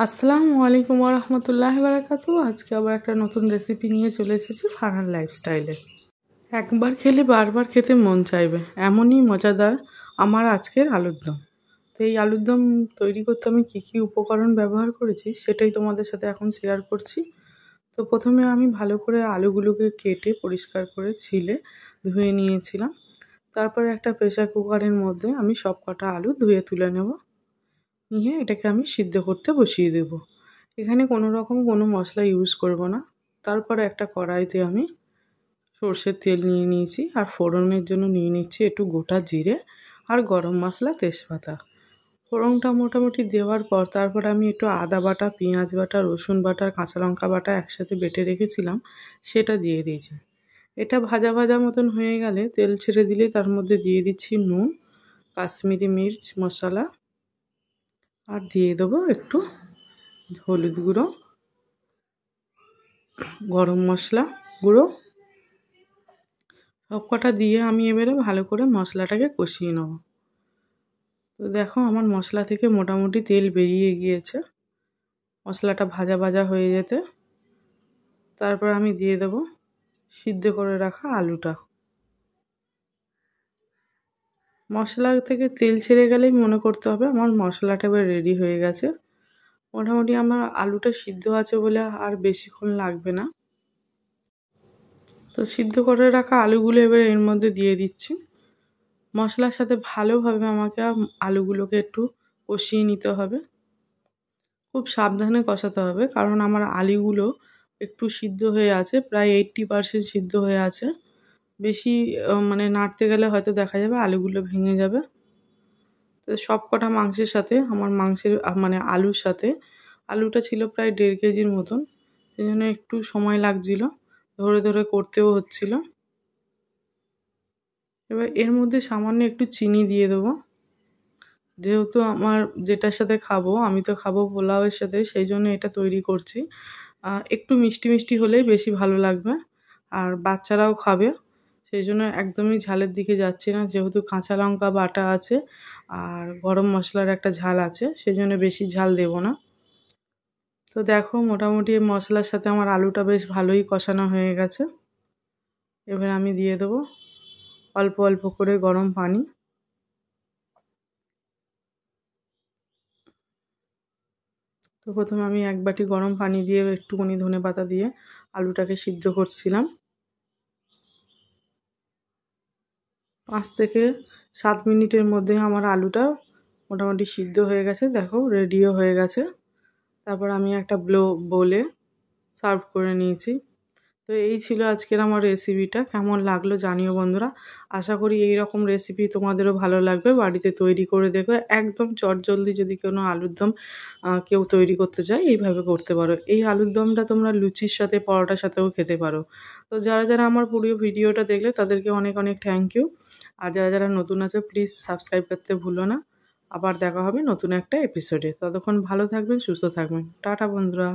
আসসালামু আলাইকুম ওয়া রাহমাতুল্লাহি ওয়া বারাকাতুহু। আজকে আবার একটা নতুন রেসিপি নিয়ে চলে এসেছি ফারহান লাইফস্টাইলে। একবার খেলে বারবার খেতে মন চাইবে, এমনই মজাদার আমার আজকের আলুর দম। তো এই আলুর দম তৈরি করতে আমি কী উপকরণ ব্যবহার করেছি সেটাই তোমাদের সাথে এখন শেয়ার করছি। তো প্রথমে আমি ভালো করে আলুগুলোকে কেটে পরিষ্কার করে ছিলে ধুয়ে নিয়েছিলাম। তারপরে একটা প্রেসার কুকারের মধ্যে আমি সব কটা আলু ধুয়ে তুলে নেব। নিয়ে এটাকে আমি সিদ্ধ করতে বসিয়ে দেব। এখানে কোনো মশলা ইউজ করব না। তারপরে একটা কড়াইতে আমি সর্ষের তেল নিয়ে নিয়েছি আর ফোড়নের জন্য নিয়ে নিচ্ছি একটু গোটা জিরে আর গরম মশলা, তেজপাতা। ফোড়নটা মোটামুটি দেওয়ার পর তারপর আমি একটু আদা বাটা, পেঁয়াজ বাটা, রসুন বাটা, কাঁচা লঙ্কা বাটা একসাথে বেটে রেখেছিলাম সেটা দিয়ে দিয়েছি। এটা ভাজা ভাজা মতন হয়ে গেলে তেল ছেড়ে দিলে তার মধ্যে দিয়ে দিচ্ছি নুন, কাশ্মীরি মির্চ মশলা আর দিয়ে দেবো একটু হলুদ গুঁড়ো, গরম মশলা গুঁড়ো। সব কটা দিয়ে আমি এবারে ভালো করে মশলাটাকে কষিয়ে নেব। তো দেখো আমার মশলা থেকে মোটামুটি তেল বেরিয়ে গিয়েছে। মশলাটা ভাজা ভাজা হয়ে যেতে তারপর আমি দিয়ে দেব সিদ্ধ করে রাখা আলুটা। মশলা থেকে তেল ছেড়ে গেলেই মনে করতে হবে আমার মশলাটা এবার রেডি হয়ে গেছে। মোটামুটি আমার আলুটা সিদ্ধ আছে বলে আর বেশিক্ষণ লাগবে না। তো সিদ্ধ করে রাখা আলুগুলো এবার এর মধ্যে দিয়ে দিচ্ছি। মশলার সাথে ভালোভাবে আমাকে আলুগুলোকে একটু কষিয়ে নিতে হবে। খুব সাবধানে কষাতে হবে কারণ আমার আলুগুলো একটু সিদ্ধ হয়ে আছে, প্রায় 80% সিদ্ধ হয়ে আছে। বেশি মানে নাড়তে গেলে হয়তো দেখা যাবে আলুগুলো ভেঙে যাবে। তো সব কটা মাংসের সাথে আমার আলুর সাথে আলুটা ছিল প্রায় 1.5 কেজির মতন, সেই জন্য একটু সময় লাগছিল, ধরে ধরে করতেও হচ্ছিল। এবার এর মধ্যে সামান্য একটু চিনি দিয়ে দেবো। যেহেতু আমার যেটার সাথে খাবো, আমি তো খাবো পোলাওয়ের সাথে, সেই জন্য এটা তৈরি করছি। একটু মিষ্টি মিষ্টি হলেই বেশি ভালো লাগবে আর বাচ্চারাও খাবে, সেই জন্য একদমই ঝালের দিকে যাচ্ছি না। যেহেতু কাঁচা লঙ্কা বাটা আছে আর গরম মশলার একটা ঝাল আছে, সেই জন্য বেশি ঝাল দেব না। তো দেখো মোটামুটি মশলার সাথে আমার আলুটা বেশ ভালোই কষানো হয়ে গেছে। এবার আমি দিয়ে দেবো অল্প অল্প করে গরম পানি। তো প্রথমে আমি 1 বাটি গরম পানি দিয়ে একটুখানি ধনেপাতা দিয়ে আলুটাকে সিদ্ধ করছিলাম। 5 থেকে 7 মিনিটের মধ্যে আমার আলুটা মোটামুটি সিদ্ধ হয়ে গেছে। দেখো রেডিও হয়ে গেছে। তারপর আমি একটা বোলে সার্ভ করে নিয়েছি। তো এই ছিল আজকের আমার রেসিপিটা। কেমন লাগলো জানিও বন্ধুরা। আশা করি এই রকম রেসিপি তোমাদেরও ভালো লাগবে। বাড়িতে তৈরি করে দেখো, একদম চটজলদি যদি কোনো আলুর দম কেউ তৈরি করতে চায় এইভাবে করতে পারো। এই আলুর দমটা তোমরা লুচির সাথে, পরোটার সাথেও খেতে পারো। তো যারা যারা আমার পুরো ভিডিওটা দেখলে তাদেরকে অনেক অনেক থ্যাংক ইউ। আর যারা যারা নতুন আছো প্লিজ সাবস্ক্রাইব করতে ভুলো না। আবার দেখা হবে নতুন একটা এপিসোডে। ততক্ষণ ভালো থাকবেন, সুস্থ থাকবেন। টাটা বন্ধুরা।